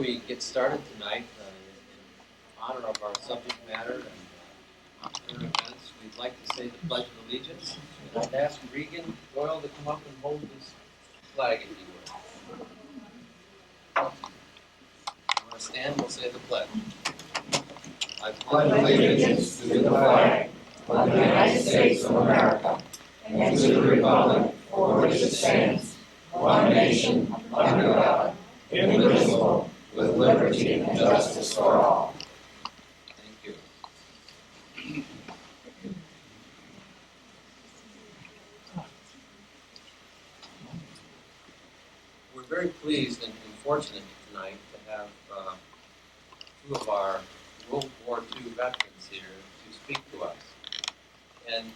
we get started tonight, in honor of our subject matter and current events, we'd like to say the Pledge of Allegiance. And I'd ask Regan Doyle to come up and hold this flag, if you would. You want to stand? We'll say the pledge. I pledge allegiance to the flag of the United States of America and to the republic for which it stands, one nation, under God, indivisible, with liberty and justice for all. Thank you. We're very pleased and fortunate tonight to have two of our World War II veterans here to speak to us. And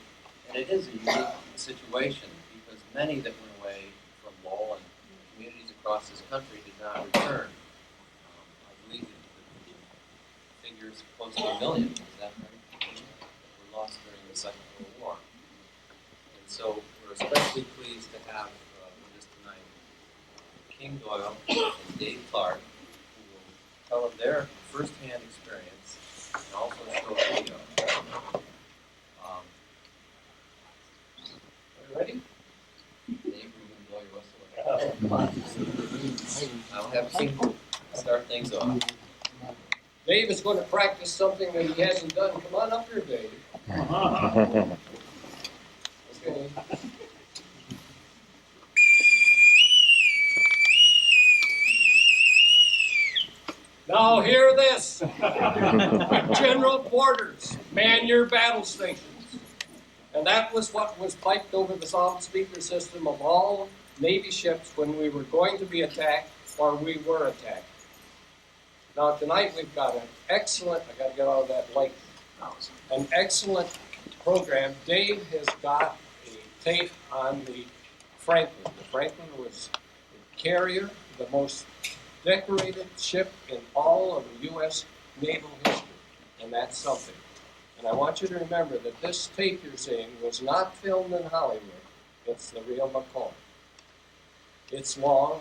it is a unique situation because many that went away from Lowell and communities across this country did not return. I believe the figure is close to 1 million, is that right? Were lost during the Second World War. And so we're especially pleased to have with us tonight King Doyle and Dave Clark, who will tell of their first-hand experience and also show a video. Are you ready? Dave, you can blow your whistle. I'll have King start things off. Dave is going to practice something that he hasn't done. Come on up here, Dave. Okay. Now hear this. General quarters, man your battle stations. And that was what was piped over the sound speaker system of all Navy ships when we were going to be attacked or we were attacked. Now tonight we've got an excellent, I got to get all of that light, an excellent program. Dave has got a tape on the Franklin. The Franklin was the carrier, the most decorated ship in all of the U.S. naval history, and that's something. And I want you to remember that this tape you're seeing was not filmed in Hollywood. It's the real McCall. It's long.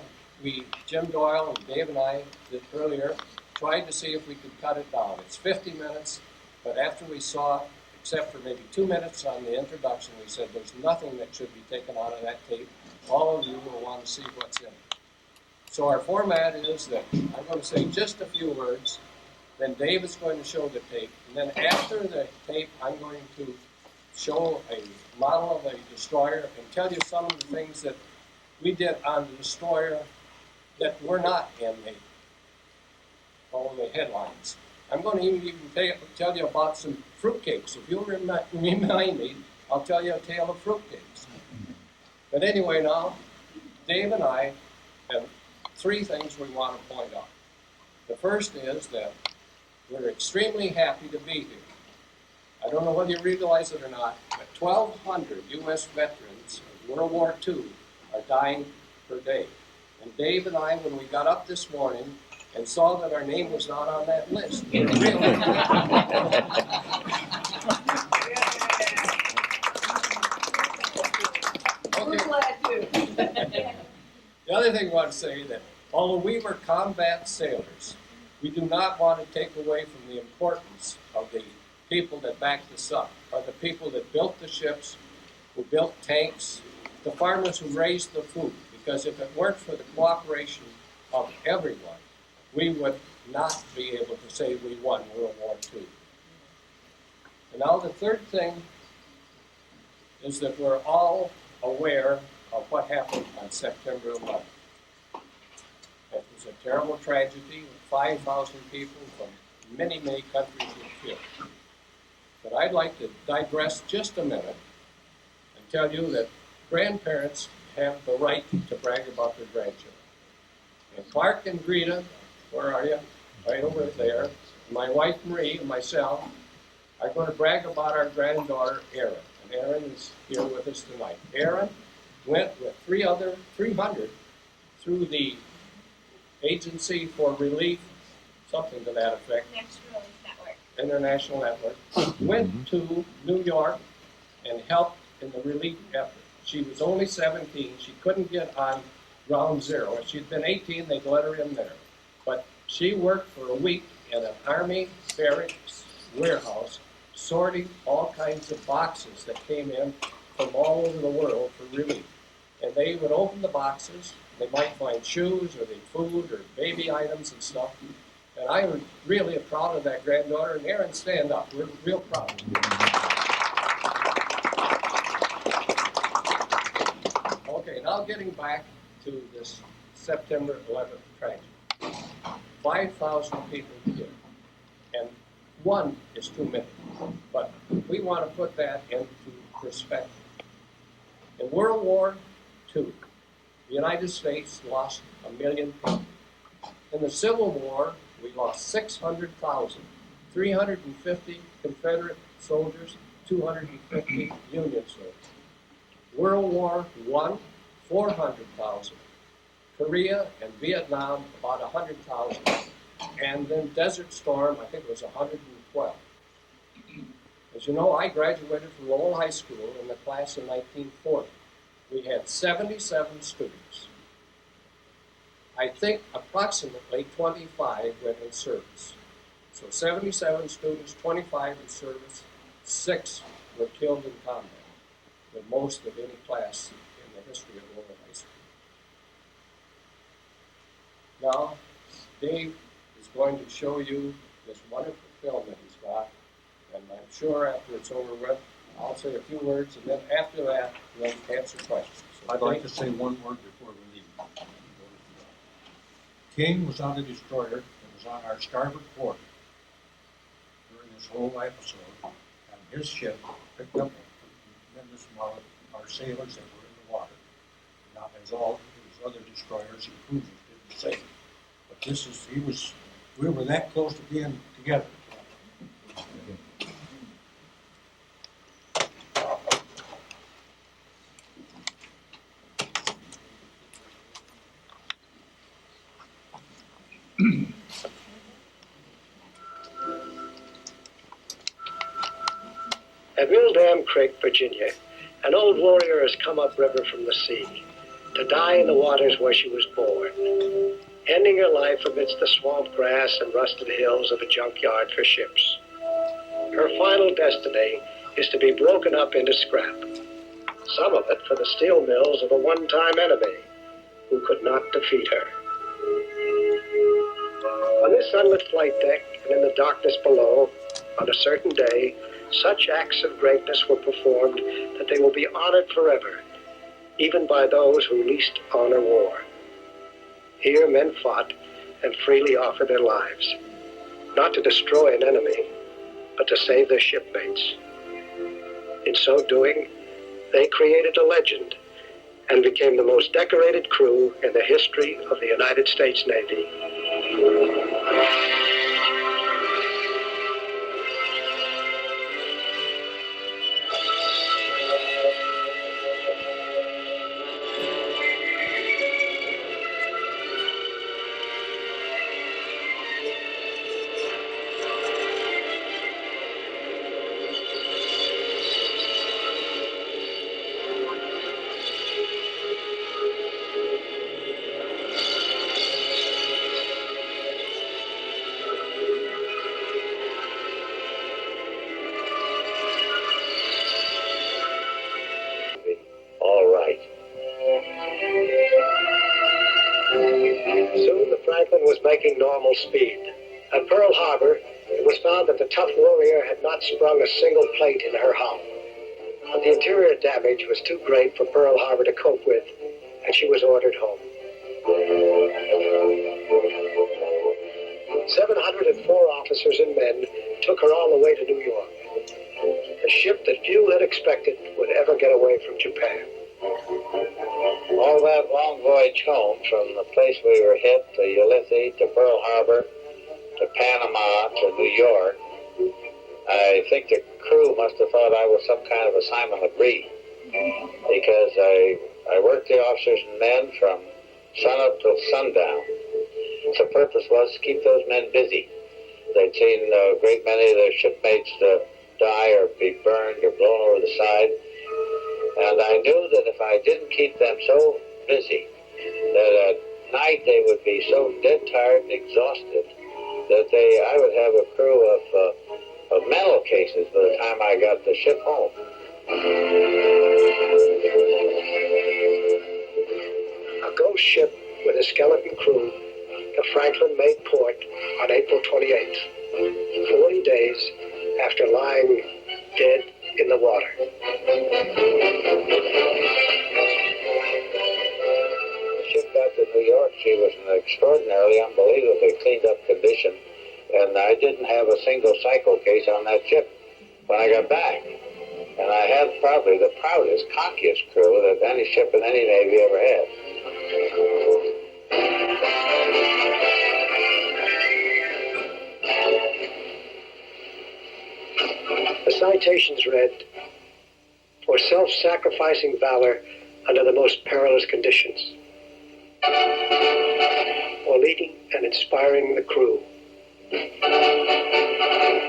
Jim Doyle and Dave and I did earlier tried to see if we could cut it down. It's 50 minutes, but after we saw it, except for maybe 2 minutes on the introduction, we said there's nothing that should be taken out of that tape. All of you will want to see what's in it. So our format is that I'm going to say just a few words, then Dave is going to show the tape, and then after the tape, I'm going to show a model of a destroyer and tell you some of the things that we did on the destroyer that were not in all the headlines. I'm going to even tell you about some fruitcakes. If you'll remind me, I'll tell you a tale of fruitcakes. But anyway, now, Dave and I have 3 things we want to point out. The first is that we're extremely happy to be here. I don't know whether you realize it or not, but 1,200 U.S. veterans of World War II are dying per day. And Dave and I, when we got up this morning and saw that our name was not on that list, we're really We're glad too. The other thing I want to say is that although we were combat sailors, we do not want to take away from the importance of the people that backed us up, or the people that built the ships, who built tanks, the farmers who raised the food. Because if it weren't for the cooperation of everyone, we would not be able to say we won World War II. And now the third thing is that we're all aware of what happened on September 11th. It was a terrible tragedy with 5,000 people from many, many countries were killed. But I'd like to digress just a minute and tell you that grandparents have the right to brag about their grandchildren. And Clark and Greta, where are you? Right over there. My wife Marie and myself are going to brag about our granddaughter Erin. And Erin is here with us tonight. Erin went with 300 through the Agency for Relief, something to that effect. International Network. Went to New York and helped in the relief effort. She was only 17. She couldn't get on ground zero. If she'd been 18, they'd let her in there. But She worked for a week at an Army barracks warehouse, sorting all kinds of boxes that came in from all over the world for relief. And they would open the boxes, they might find shoes or food or baby items and stuff. And I was really proud of that granddaughter. And Aaron, stand up. We're real proud of you. Okay, now getting back to this September 11th tragedy. 5,000 people here, and one is too many. But we want to put that into perspective. In World War II, the United States lost 1 million people. In the Civil War, we lost 600,000, 350 Confederate soldiers, 250 Union soldiers. World War I, 400,000. Korea and Vietnam, about 100,000. And then Desert Storm, I think it was 112. As you know, I graduated from Lowell High School in the class of 1940. We had 77 students. I think approximately 25 went in service. So 77 students, 25 in service, 6 were killed in combat, the most of any class in the history of Lowell High School. Now, Dave is going to show you this wonderful film that he's got, and I'm sure after it's over with, I'll say a few words, and then after that, we'll answer questions. So I'd like to say one word before we leave. King was on a destroyer that was on our starboard port during this whole episode, and his ship picked up a tremendous amount of our sailors that were in the water. Not as all his other destroyers and cruisers didn't save. But this is, we were that close to being together. At Mill Dam Creek, Virginia, an old warrior has come upriver from the sea to die in the waters where she was born, ending her life amidst the swamp grass and rusted hills of a junkyard for ships. Her final destiny is to be broken up into scrap, some of it for the steel mills of a one-time enemy who could not defeat her. On this sunlit flight deck and in the darkness below, on a certain day, such acts of greatness were performed that they will be honored forever, even by those who least honor war. Here men fought and freely offered their lives, not to destroy an enemy, but to save their shipmates. In so doing, they created a legend and became the most decorated crew in the history of the United States Navy. Making normal speed. At Pearl Harbor, it was found that the tough warrior had not sprung a single plate in her hull. But the interior damage was too great for Pearl Harbor to cope with, and she was ordered home. 704 officers and men took her all the way to New York, a ship that few had expected would ever get away from Japan. All that long voyage home from the place we were hit, to Ulysses, to Pearl Harbor, to Panama, to New York, I think the crew must have thought I was some kind of a Simon Legree, because I worked the officers and men from sunup till sundown. The purpose was to keep those men busy. They'd seen a great many of their shipmates die or be burned or blown over the side. And I knew that if I didn't keep them so busy, that night they would be so dead tired and exhausted that I would have a crew of mental cases by the time I got the ship home. A ghost ship with a skeleton crew, the Franklin made port on April 28th, 40 days after lying dead in the water. The ship got to New York. She was in extraordinarily, unbelievably cleaned up condition, and I didn't have a single psycho case on that ship when I got back. And I had probably the proudest, cockiest crew that any ship in any Navy ever had. The citations read, "For self-sacrificing valor under the most perilous conditions, for leading and inspiring the crew,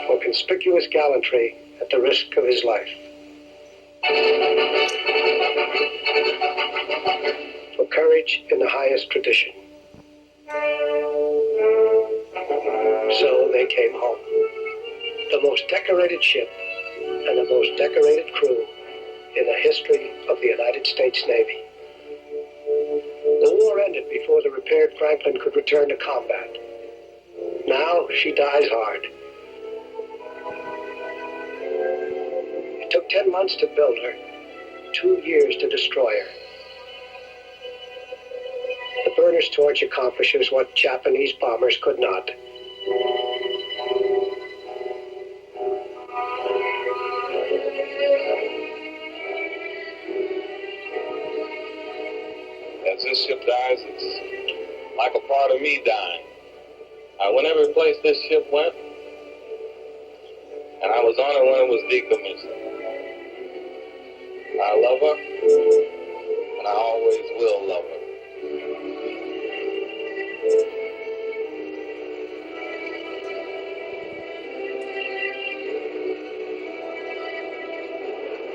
for conspicuous gallantry at the risk of his life, for courage in the highest tradition." So they came home. The most decorated ship and the most decorated crew in the history of the United States Navy. The war ended before the repaired Franklin could return to combat. Now she dies hard. It took 10 months to build her, 2 years to destroy her. The burner's torch accomplishes what Japanese bombers could not. As this ship dies, it's like a part of me dying. I went every place this ship went, and I was on it when it was decommissioned. I love her, and I always will love her.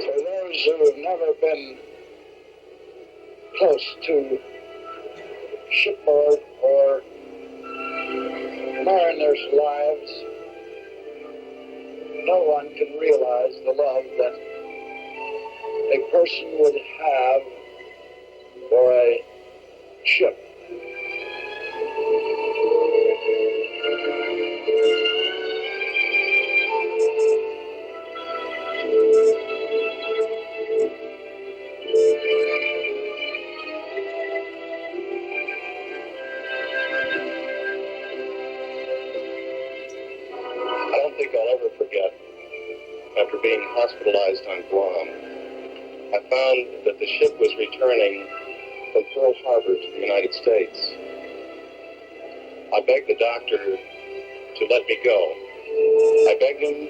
For those who have never been close to shipboard or mariners' lives, no one can realize the love that a person would have for a ship. I don't think I'll ever forget, after being hospitalized on Guam, I found that the ship was returning from Pearl Harbor to the United States. I begged the doctor to let me go. I begged him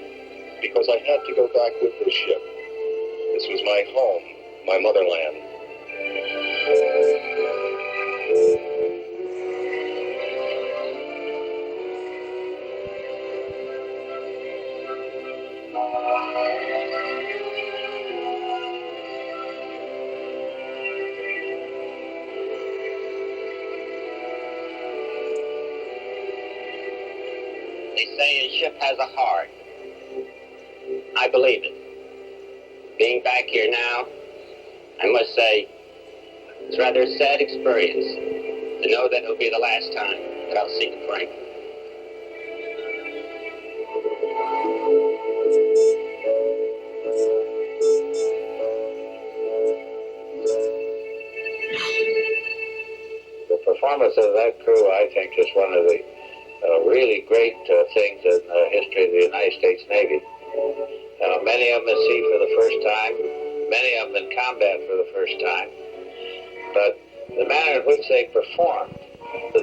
because I had to go back with this ship. This was my home, my motherland. They say a ship has a heart. I believe it. Being back here now, I must say, it's rather a sad experience to know that it'll be the last time that I'll see Frank. The performance of that crew, I think, is one of the really great things in the history of the United States Navy. Many of them at sea for the first time, many of them in combat for the first time, but the manner in which they performed, the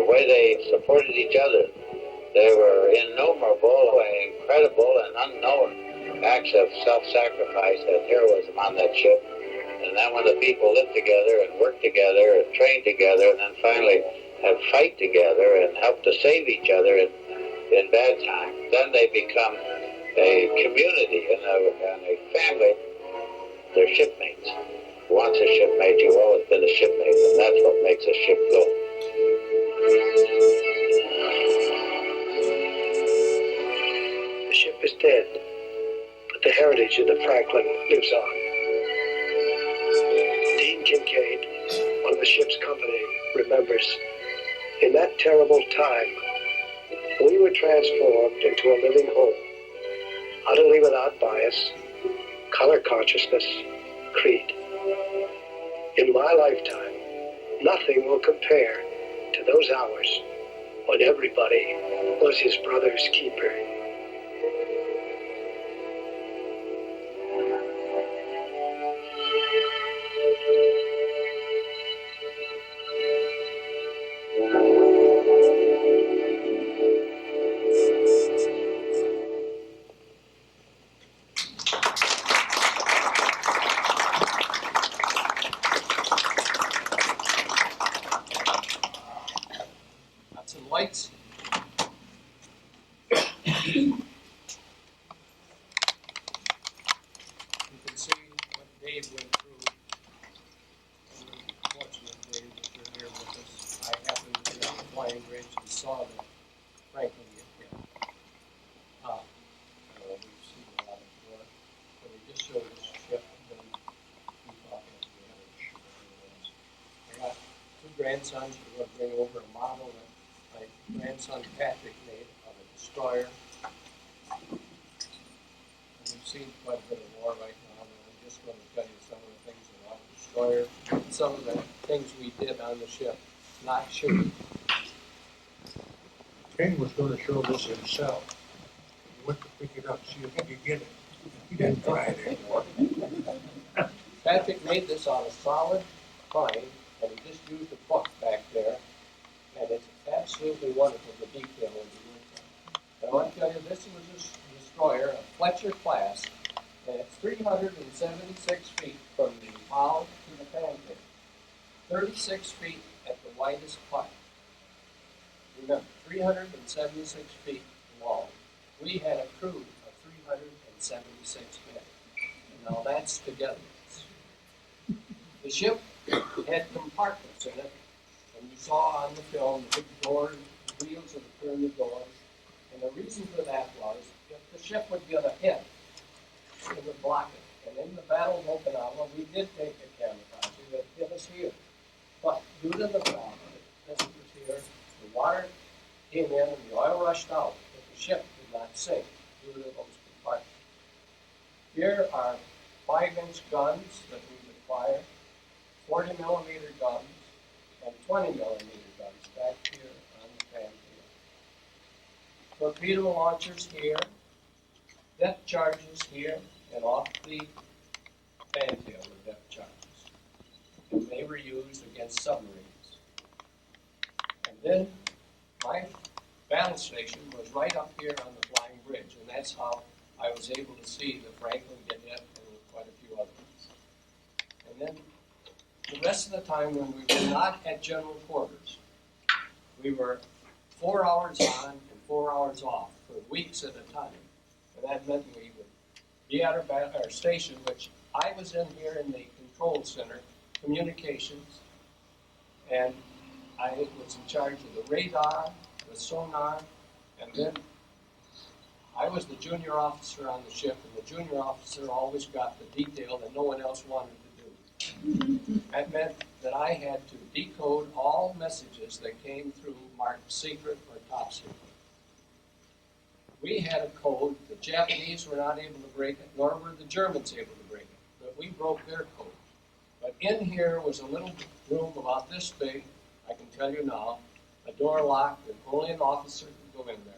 way they supported each other, there were innumerable and incredible and unknown acts of self-sacrifice and heroism on that ship. And then when the people live together and work together and train together and then finally have fight together and help to save each other in bad times, then they become a community and a family. They're shipmates. Once a shipmate, you've always been a shipmate, and that's what makes a ship go. The ship is dead, but the heritage of the Franklin lives on. Dean Kincaid, one of the ship's company, remembers, in that terrible time, we were transformed into a living whole, utterly without bias, color consciousness, creed. In my lifetime, nothing will compare to those hours when everybody was his brother's keeper. Got some lights. You can see what Dave went through. And we're fortunate, Dave, that you're here with us. I happened to be on the flying bridge and saw that Franklin get hit. I know we've seen a lot of work, but we just showed us ship and then we thought that we had a ship. I got two grandsons who are going to bring over a model that my grandson Patrick made of a destroyer. We've seen quite a bit of war right now, and I'm just going to tell you some of the things about the destroyer, some of the things we did on the ship, not shooting. King was gonna show this himself. He went to pick it up, see if he could get it. He didn't try it anymore. Patrick made this out of solid pine, and he just used a book back there, and it's absolutely wonderful, the detail in the work. And I want to tell you, this was a destroyer, a Fletcher class, and it's 376 feet from the bow to the fantail, 36 feet at the widest part. Remember, 376 feet long. We had a crew of 376 men. Now that's togetherness. The ship had compartments in it, and you saw on the film the big doors, the wheels of the pyramid doors. And the reason for that was if the ship would get a hit, it would block it. And in the Battle of Okinawa, we did take a kamikaze that hit us here. But due to the fact that this was here, the water came in and the oil rushed out, but the ship did not sink due to those compartments. Here are 5-inch guns that we acquired, 40 millimeter guns, and 20 millimeter guns back here on the fantail. Torpedo launchers here, depth charges here, and off the fantail were depth charges. And they were used against submarines. And then my battle station was right up here on the flying bridge, and that's how I was able to see the Franklin get hit and quite a few others. And then the rest of the time when we were not at general quarters, we were 4 hours on and 4 hours off for weeks at a time. And that meant we would be at our station, which I was in here in the control center, communications, and I was in charge of the radar, the sonar, and then I was the junior officer on the ship, and the junior officer always got the detail that no one else wanted to do. That meant that I had to decode all messages that came through marked secret or top secret. We had a code, the Japanese were not able to break it, nor were the Germans able to break it, but we broke their code. But in here was a little room about this big, I can tell you now, a door locked and only an officer could go in there.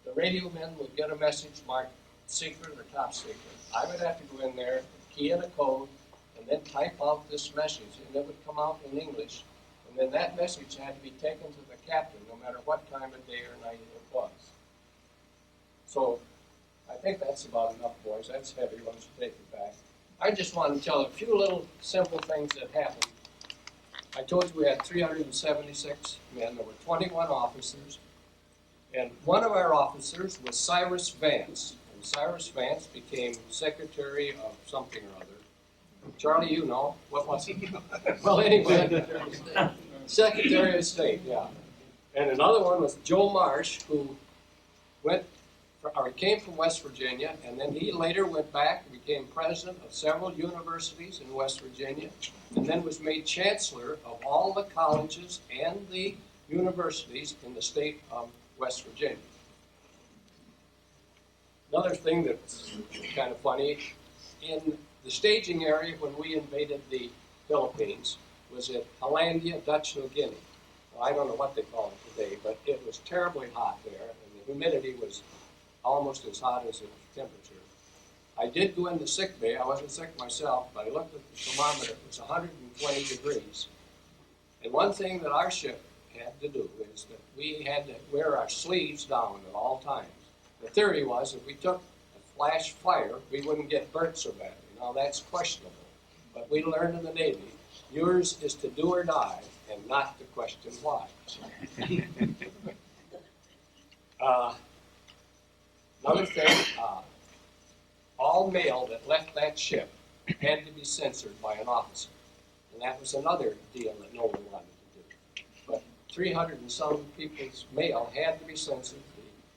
The radio men would get a message marked secret or top secret. I would have to go in there, key in a code, and then type out this message, and it would come out in English. And then that message had to be taken to the captain, no matter what time of day or night it was. So I think that's about enough, boys. That's heavy. Why don't you take it back? I just want to tell a few little simple things that happened. I told you we had 376 men. There were 21 officers. And one of our officers was Cyrus Vance. And Cyrus Vance became Secretary of something or other. Charlie, you know. What was he? Well, anyway, Secretary of State, yeah. And another one was Joe Marsh, who came from West Virginia, and then he later went back and became president of several universities in West Virginia, and then was made chancellor of all the colleges and the universities in the state of West Virginia. Another thing that's kind of funny, in the staging area when we invaded the Philippines was at Hollandia, Dutch New Guinea. Well, I don't know what they call it today, but it was terribly hot there, and the humidity was almost as hot as the temperature. I did go in the sick bay. I wasn't sick myself, but I looked at the thermometer. It was 120 degrees. And one thing that our ship had to do is that we had to wear our sleeves down at all times. The theory was if we took a flash fire, we wouldn't get burnt so badly. Now that's questionable. But we learned in the Navy, yours is to do or die and not to question why. Another thing, all mail that left that ship had to be censored by an officer. And that was another deal that no one wanted to do. But 300 and some people's mail had to be censored.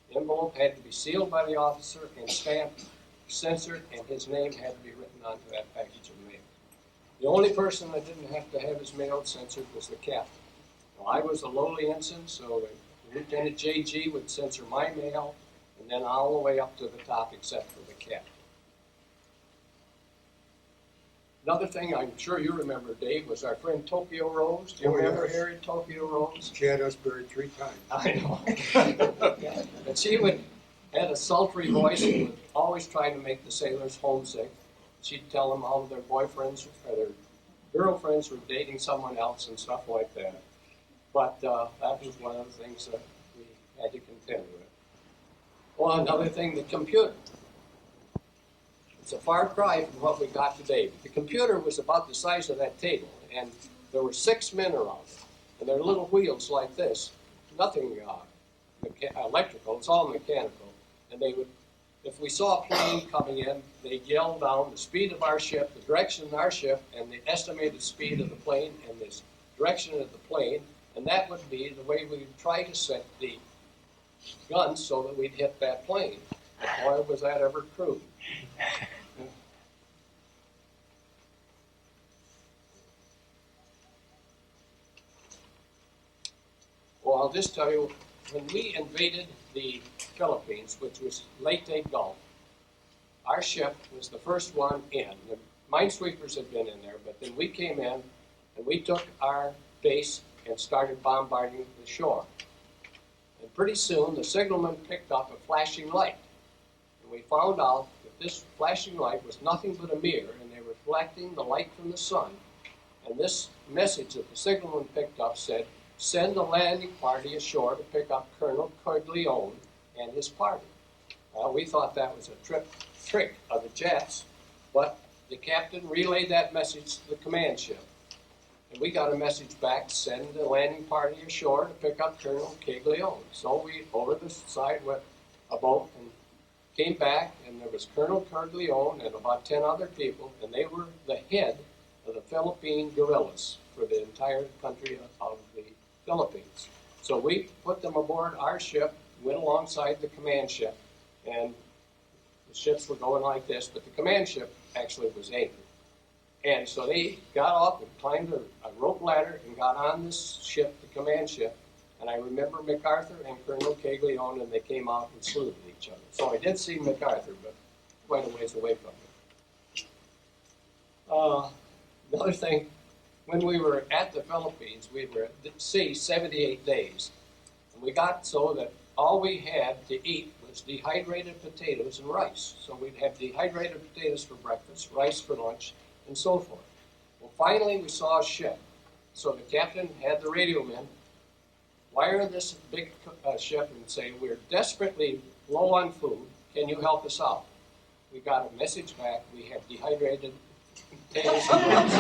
The envelope had to be sealed by the officer and stamped, censored, and his name had to be written onto that package of mail. The only person that didn't have to have his mail censored was the captain. Well, I was a lowly ensign, so Lieutenant J.G. would censor my mail, and then all the way up to the top except for the captain. Another thing I'm sure you remember, Dave, was our friend Tokyo Rose. Do you remember Harry Tokyo Rose? She had us buried 3 times. I know. And she had a sultry voice and would always try to make the sailors homesick. She'd tell them all of their boyfriends or their girlfriends were dating someone else and stuff like that. But that was one of the things that we had to contend with. Well, another thing, the computer. It's a far cry from what we got today. The computer was about the size of that table, and there were 6 men around it, and there were little wheels like this. Nothing electrical, it's all mechanical. And they would, if we saw a plane coming in, they'd yell down the speed of our ship, the direction of our ship, and the estimated speed of the plane, and the direction of the plane, and that would be the way we would try to set the guns so that we'd hit that plane. But boy, was that ever crude. Well, I'll just tell you, when we invaded the Philippines, which was Leyte Gulf, our ship was the first one in. The minesweepers had been in there, but then we came in and we took our base and started bombarding the shore. And pretty soon the signalman picked up a flashing light. And we found out that this flashing light was nothing but a mirror, and they were reflecting the light from the sun. And this message that the signalman picked up said, "Send the landing party ashore to pick up Colonel Corleone and his party." We thought that was a trick of the Jets, but the captain relayed that message to the command ship. And we got a message back, send the landing party ashore to pick up Colonel Corleone. So we, over the side, went a boat and came back, and there was Colonel Corleone and about 10 other people, and they were the head of the Philippine guerrillas for the entire country of the Philippines. So we put them aboard our ship, went alongside the command ship, and the ships were going like this, but the command ship actually was anchored. And so they got off and climbed a rope ladder and got on this ship, the command ship. And I remember MacArthur and Colonel Corleone, and they came out and saluted each other. So I did see MacArthur, but quite a ways away from him. Another thing, when we were at the Philippines, we were at sea 78 days. And we got so that all we had to eat was dehydrated potatoes and rice. So we'd have dehydrated potatoes for breakfast, rice for lunch, and so forth. Well, finally we saw a ship. So the captain had the radio men wire this big ship and say, "We're desperately low on food. Can you help us out?" We got a message back. We have dehydrated potatoes and rice.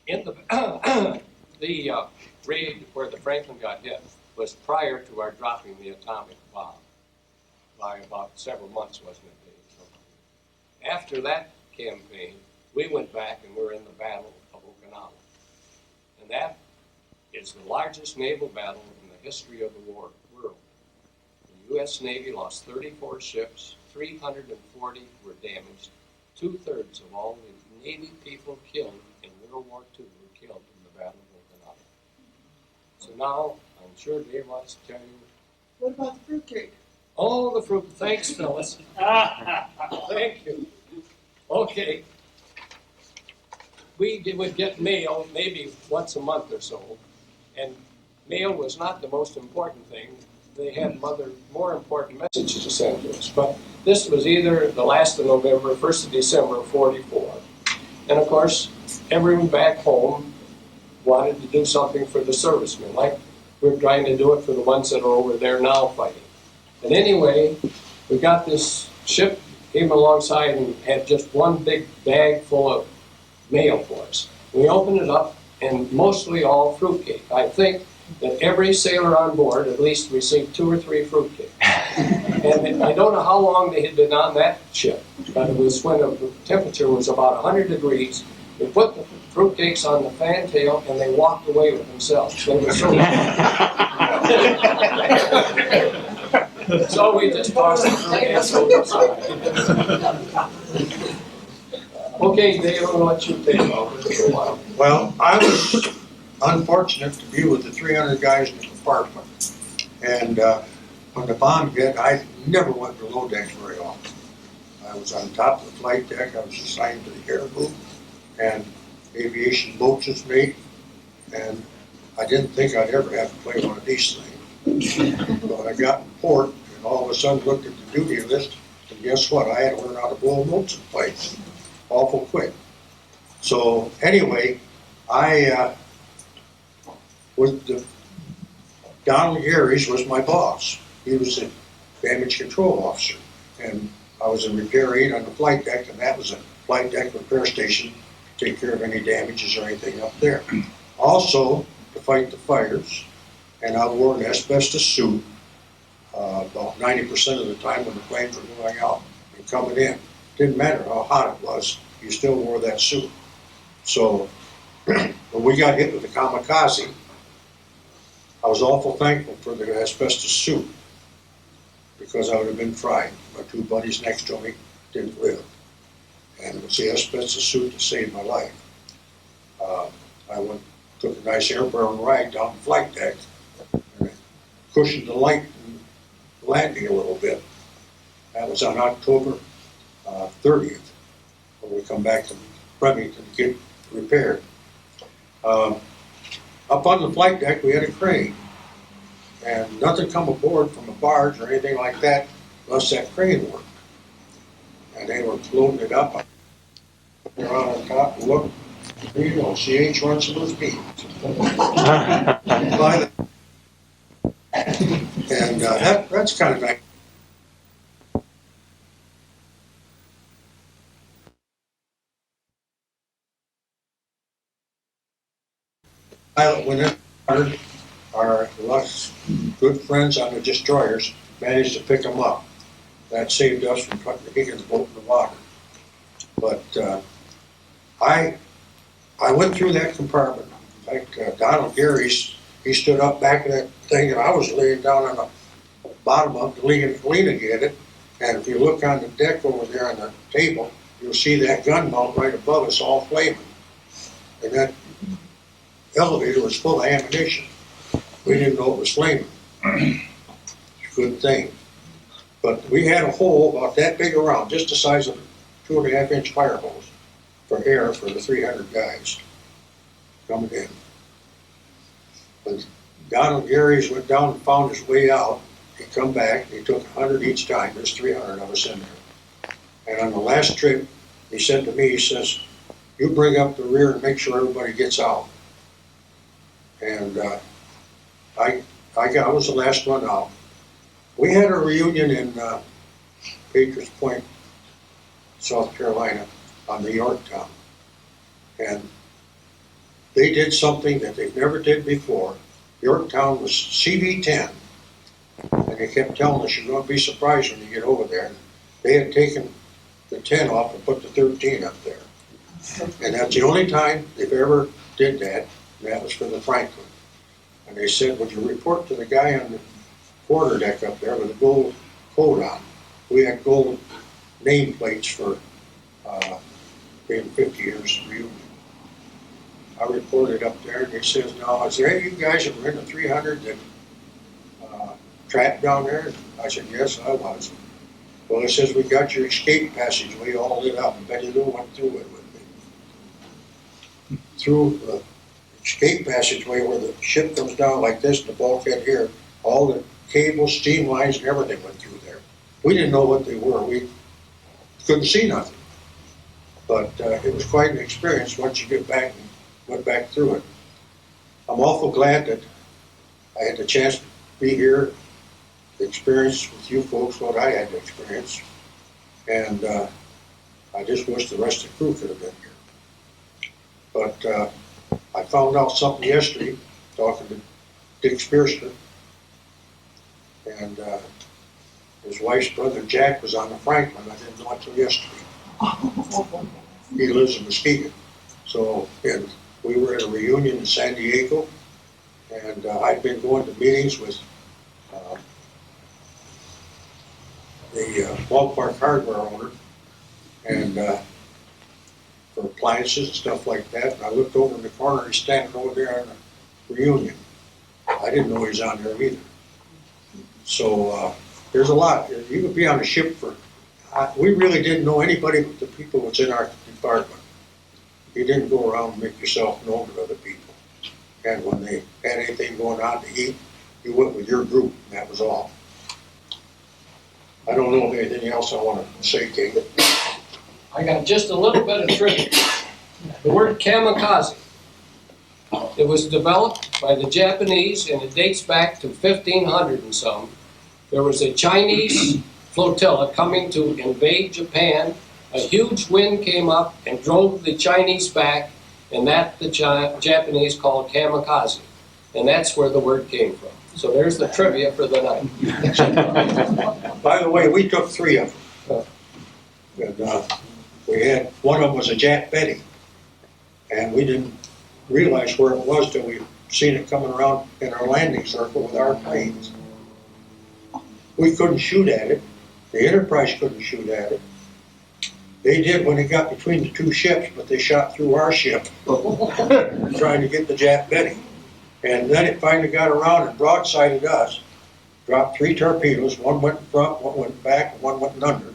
In the raid where the Franklin got hit was prior to our dropping the atomic bomb by about several months, wasn't it, Dave? After that campaign, we went back and were in the Battle of Okinawa. And that is the largest naval battle in the history of the world. The U.S. Navy lost 34 ships, 340 were damaged. 2/3 of all the Navy people killed in World War II were killed in the Battle of Okinawa. So now, I'm sure Dave wants to tell you. What about the fruitcake? Oh, the fruit. Thanks, Phyllis. Thank you. Okay. We would get mail maybe once a month or so, and mail was not the most important thing. They had more important messages to send to us. But this was either the last of November, 1st of December of '44. And of course, everyone back home wanted to do something for the servicemen, like we're trying to do it for the ones that are over there now fighting. And anyway, we got this ship, came alongside and had just one big bag full of mail for us. We opened it up, and mostly all fruitcake. I think that every sailor on board at least received 2 or 3 fruitcake. And I don't know how long they had been on that ship, but it was when the temperature was about 100 degrees. They put the fruitcakes on the fantail, and they walked away with themselves. They were so So we just tossed the fruitcakes over. Okay, Dave, I'm going to let you take over for a while. Well, I was unfortunate to be with the 300 guys in the compartment. And when the bomb hit, I never went below decks very often. I was on top of the flight deck. I was assigned to the air group, and aviation boats was made. And I didn't think I'd ever have to play one of these things. But I got in port, and all of a sudden looked at the duty list, and guess what? I had to learn how to blow motes in planes. Awful quick. So anyway, I Donald Garys was my boss. He was a damage control officer, and I was a repair aide on the flight deck, and that was a flight deck repair station to take care of any damages or anything up there. Also, to fight the fires, and I wore an asbestos suit about 90% of the time when the planes were going out and coming in. Didn't matter how hot it was, you still wore that suit. So when we got hit with the kamikaze, I was awful thankful for the asbestos suit because I would have been fried. My 2 buddies next to me didn't live. And it was the asbestos suit that saved my life. I took a nice airborne ride down the flight deck and cushioned the light and landing a little bit. That was on October 30th, when we come back to Remington to get repaired. Up on the flight deck, we had a crane, and nothing come aboard from a barge or anything like that unless that crane worked. And they were loading it up. They're on top and look, you know, CH runs those beams. And that's kind of nice. Pilot went in, our good friends on the destroyers managed to pick them up. That saved us from putting the Higgins boat in the water. But I went through that compartment. In fact, Donald Garys, he stood up back of that thing, and I was laying down on the bottom of the leaning at it. And if you look on the deck over there on the table, you'll see that gun mount right above us, all flaming. And that elevator was full of ammunition. We didn't know it was flaming. It's a good thing. But we had a hole about that big around, just the size of 2.5-inch fire hose for air for the 300 guys coming in. When Donald Garys went down and found his way out, he come back, and he took 100 each time. There's 300 of us in there. And on the last trip, he said to me, he says, "You bring up the rear and make sure everybody gets out." And I was the last one out. We had a reunion in Patriots Point, South Carolina, on the Yorktown. And they did something that they never did before. Yorktown was CV-10. And they kept telling us, "You're going to be surprised when you get over there." They had taken the 10 off and put the 13 up there. And that's the only time they've ever did that, and that was for the Franklin. And they said, would you report to the guy on the quarterdeck up there with a gold coat on? We had gold nameplates for being 50 years of reunion. I reported up there, and he says, now, is there any of you guys that were in the 300 that trapped down there? I said, yes, I was. Well, he says, we got your escape passageway all lit up, and Betty Lou went through it with me. Through the escape passageway where the ship comes down like this, the bulkhead here, all the cables, steam lines, and everything went through there. We didn't know what they were. We couldn't see nothing. But it was quite an experience once you get back and went back through it. I'm awful glad that I had the chance to be here, experience with you folks what I had to experience. And I just wish the rest of the crew could have been here. But I found out something yesterday, talking to Dick Spearster, and his wife's brother Jack was on the Franklin. I didn't know until yesterday. He lives in Muskegon. So, and we were at a reunion in San Diego, and I'd been going to meetings with the ballpark hardware owner, and for appliances and stuff like that. And I looked over in the corner, he's standing over there on the reunion. I didn't know he was on there either. So there's a lot. You could be on a ship for, we really didn't know anybody but the people that's in our department. You didn't go around and make yourself known to other people. And when they had anything going on to eat, you went with your group, and that was all. I don't know anything else I want to say, King. I got just a little bit of trivia. The word kamikaze. It was developed by the Japanese, and it dates back to 1500 and some. There was a Chinese flotilla coming to invade Japan. A huge wind came up and drove the Chinese back, and that the Japanese called kamikaze. And that's where the word came from. So there's the trivia for the night. By the way, we took 3 of them. And we had, one of them was a Jack Betty. And we didn't realize where it was till we seen it coming around in our landing circle with our planes. We couldn't shoot at it. The Enterprise couldn't shoot at it. They did when it got between the 2 ships, but they shot through our ship trying to get the Jack Betty. And then it finally got around and broadsided us, dropped 3 torpedoes. One went in front, one went back, and one went under.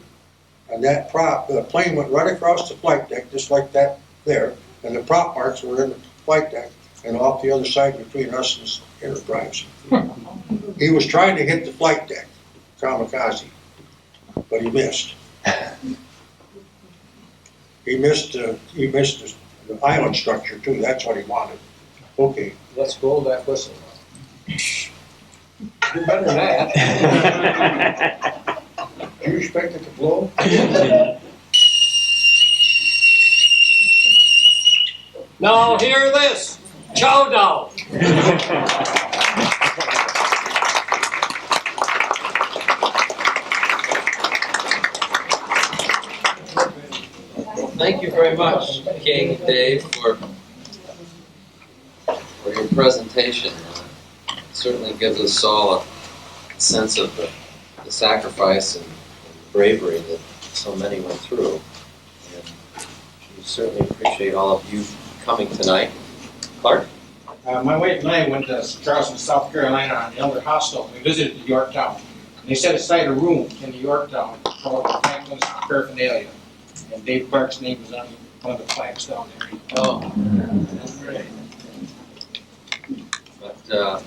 And that the plane went right across the flight deck, just like that there. And the prop marks were in the flight deck and off the other side between us and the Enterprise. He was trying to hit the flight deck, kamikaze, but he missed. He missed the island structure too. That's what he wanted. Okay. Let's blow that whistle. You're better than that. Do you expect it to blow? Now hear this. Chow down. Thank you very much, King Dave, for your presentation. It certainly gives us all a sense of the sacrifice and bravery that so many went through. And we certainly appreciate all of you coming tonight. Clark? My wife and I went to Charleston, South Carolina on the Elder Hostel. We visited Yorktown. And they set aside a room in the Yorktown for Franklin's paraphernalia. And Dave Clark's name was on one of the plaques down there. Oh, that's great. But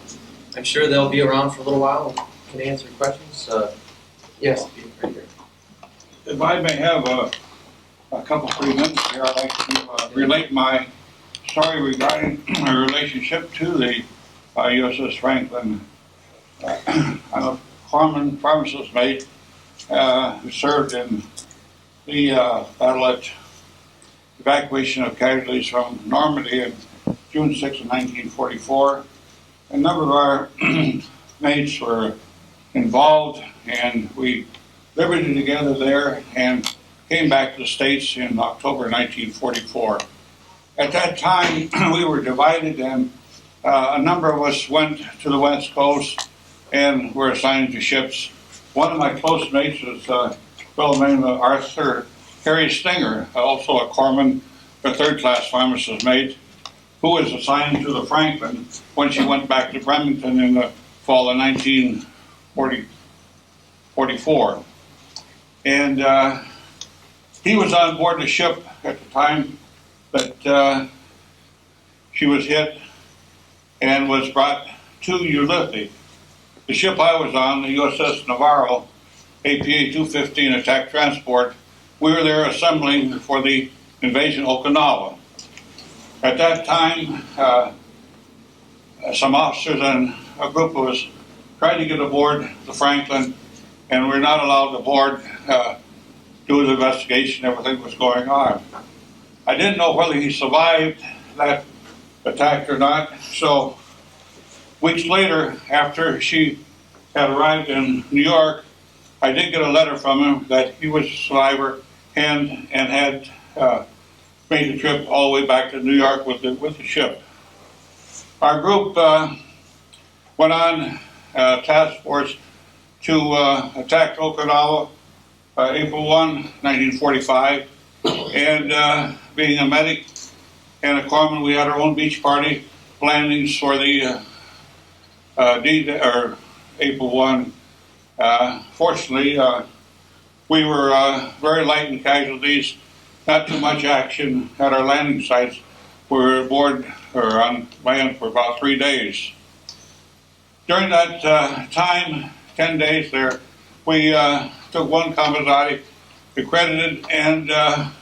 I'm sure they'll be around for a little while and can answer questions. Yes, right here. If I may have a couple, 3 minutes here, I'd like to relate my story regarding my relationship to the USS Franklin. I'm a foreman pharmacist mate who served in the battle at evacuation of casualties from Normandy on June 6 of 1944. A number of our mates were involved, and we liberated together there, and came back to the States in October 1944. At that time, we were divided, and a number of us went to the West Coast and were assigned to ships. One of my close mates was a fellow named Arthur Harry Stinger, also a corpsman, a third-class pharmacist mate, who was assigned to the Franklin when she went back to Bremerton in the fall of 1944. And he was on board the ship at the time that she was hit and was brought to Ulithi. The ship I was on, the USS Navarro, APA 215 attack transport, we were there assembling for the invasion of Okinawa. At that time, some officers and a group of us tried to get aboard the Franklin, and we were not allowed to board, do the investigation, everything was going on. I didn't know whether he survived that attack or not, so weeks later, after she had arrived in New York, I did get a letter from him that he was a survivor and had made the trip all the way back to New York with the ship. Our group went on task force to attack Okinawa April 1, 1945, and being a medic and a corpsman, we had our own beach party landings for the April 1. Fortunately, we were very light in casualties, not too much action at our landing sites. We were aboard or on land for about 3 days. During that time, 10 days there, we took one Kamizadi, accredited, and of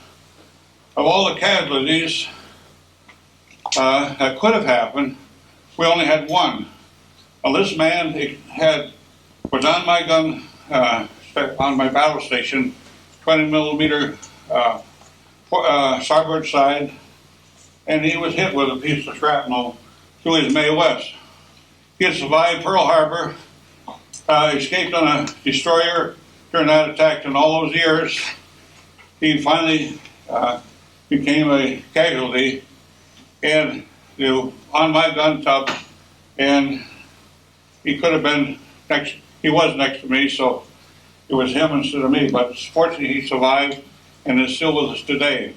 all the casualties that could have happened, we only had one. Well, this man was on my gun, on my battle station, 20 millimeter starboard side, and he was hit with a piece of shrapnel through his Mae West. He had survived Pearl Harbor, escaped on a destroyer during that attack, in all those years. He finally became a casualty and on my gun tub, and he could have been he was next to me, so it was him instead of me, but fortunately he survived and is still with us today.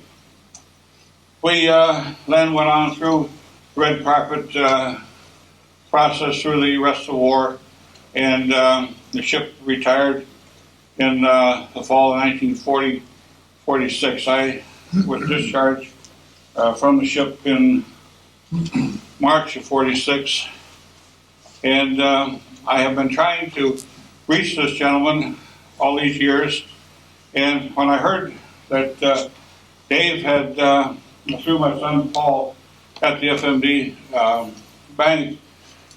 We then went on through the red carpet process through the rest of the war, and the ship retired in the fall of 1946. I was discharged from the ship in March of 46, and I have been trying to reach this gentleman all these years, and when I heard that Dave had, through my son Paul, at the FMD bank,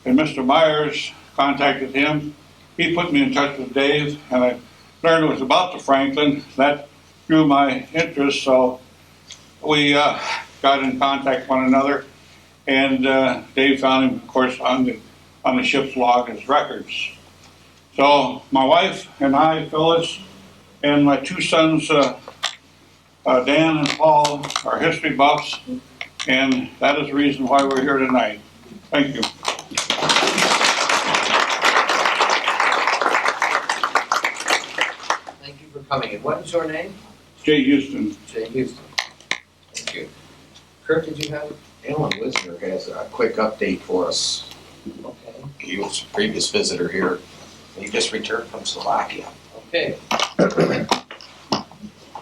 and Mr. Myers contacted him, he put me in touch with Dave, and I learned it was about the Franklin. That drew my interest, so we got in contact with one another, and Dave found him, of course, on the ship's log as records. So my wife and I, Phyllis, and my two sons, Dan and Paul, are history buffs, and that is the reason why we're here tonight. Thank you. Thank you for coming. And what is your name? Jay Houston. Jay Houston. Thank you. Kurt, did you have? Alan Wisner has a quick update for us. Okay. He was a previous visitor here. He just returned from Slovakia. Okay.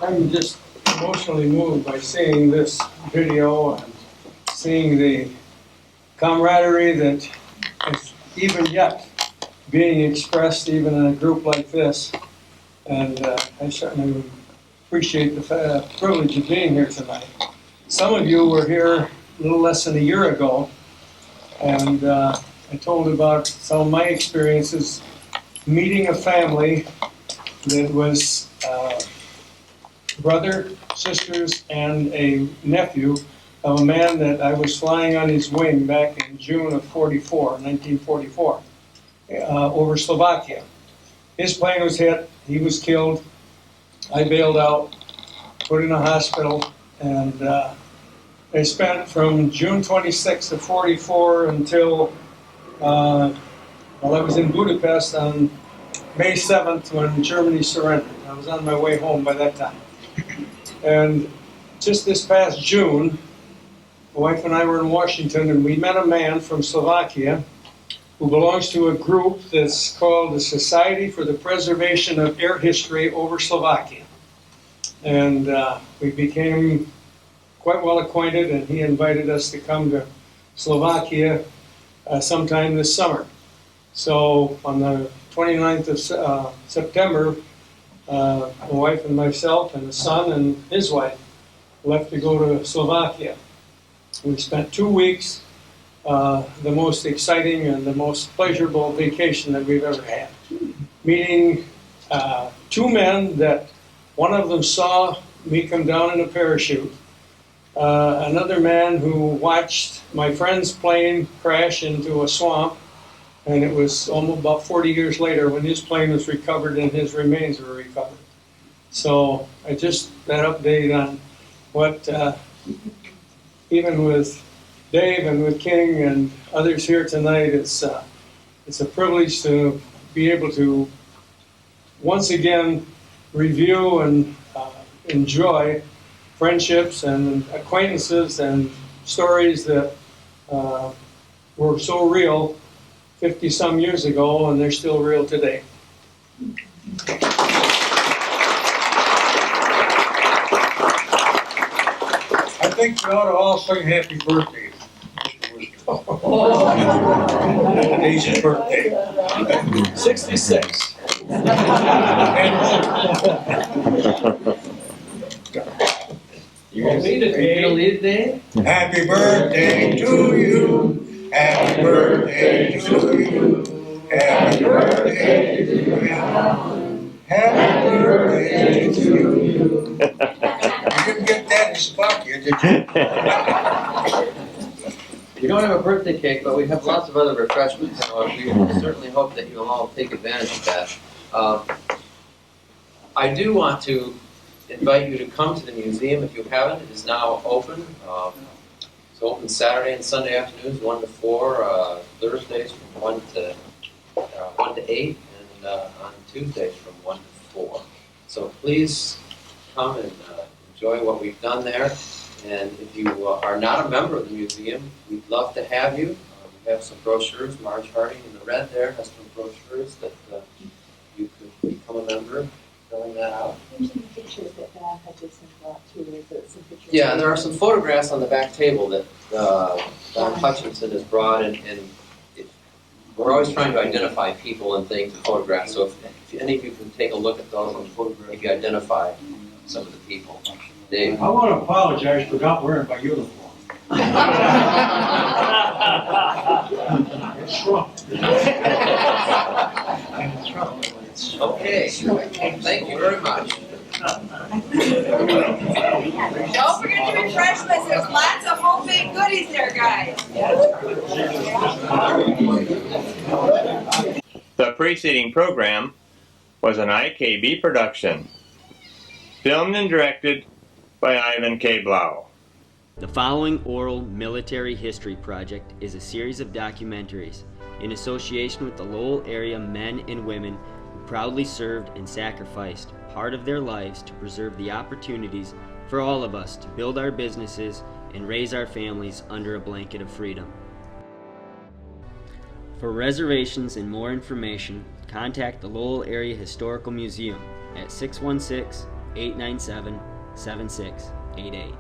I'm just emotionally moved by seeing this video and seeing the camaraderie that is even yet being expressed even in a group like this. And I certainly appreciate the privilege of being here tonight. Some of you were here a little less than a year ago, and I told about some of my experiences meeting a family that was brother, sisters, and a nephew of a man that I was flying on his wing back in June of 1944, over Slovakia. His plane was hit, he was killed, I bailed out, put in a hospital, and I spent from June 26th of 44 until I was in Budapest on May 7th when Germany surrendered. I was on my way home by that time. And just this past June, my wife and I were in Washington, and we met a man from Slovakia who belongs to a group that's called the Society for the Preservation of Air History over Slovakia. And we became quite well acquainted, and he invited us to come to Slovakia sometime this summer. So on the 29th of September, my wife and myself and the son and his wife left to go to Slovakia. We spent 2 weeks, the most exciting and the most pleasurable vacation that we've ever had. Meeting two men that one of them saw me come down in a parachute. Another man who watched my friend's plane crash into a swamp, and it was almost about 40 years later when his plane was recovered and his remains were recovered. So that update on what, even with Dave and with King and others here tonight, it's a privilege to be able to once again review and enjoy friendships and acquaintances and stories that were so real 50-some years ago, and they're still real today. I think we ought to all sing happy birthday, Mr. Worcester. Today's his birthday. 66. You gonna lead it, Dave? Happy birthday to you. Happy birthday to you. Happy birthday to you. Happy birthday to you. You didn't get that in Slovakia, did you? You don't have a birthday cake, but we have lots of other refreshments, so we certainly hope that you'll all take advantage of that. I do want to invite you to come to the museum if you haven't. It is now open. It's open Saturday and Sunday afternoons, 1 to 4, Thursdays from 1 to 8, and on Tuesdays from 1 to 4. So please come and enjoy what we've done there. And if you are not a member of the museum, we'd love to have you. We have some brochures. Marge Harding in the red there has some brochures that you could become a member, filling that out. There's some pictures that Bob had just brought too. There's some pictures. Yeah, there are some photographs on the back table that Don Hutchinson has brought, and we're always trying to identify people and things in photographs. So if any of you can take a look at those and maybe identify some of the people. Dave. I want to apologize for not wearing my uniform. It's shrunk. Okay, thank you very much. Don't forget the refreshments. There's lots of homemade goodies there, guys. The preceding program was an IKB production, filmed and directed by Ivan K. Blau. The following oral military history project is a series of documentaries in association with the Lowell area men and women who proudly served and sacrificed part of their lives to preserve the opportunities for all of us to build our businesses and raise our families under a blanket of freedom. For reservations and more information, contact the Lowell Area Historical Museum at 616-897-7688.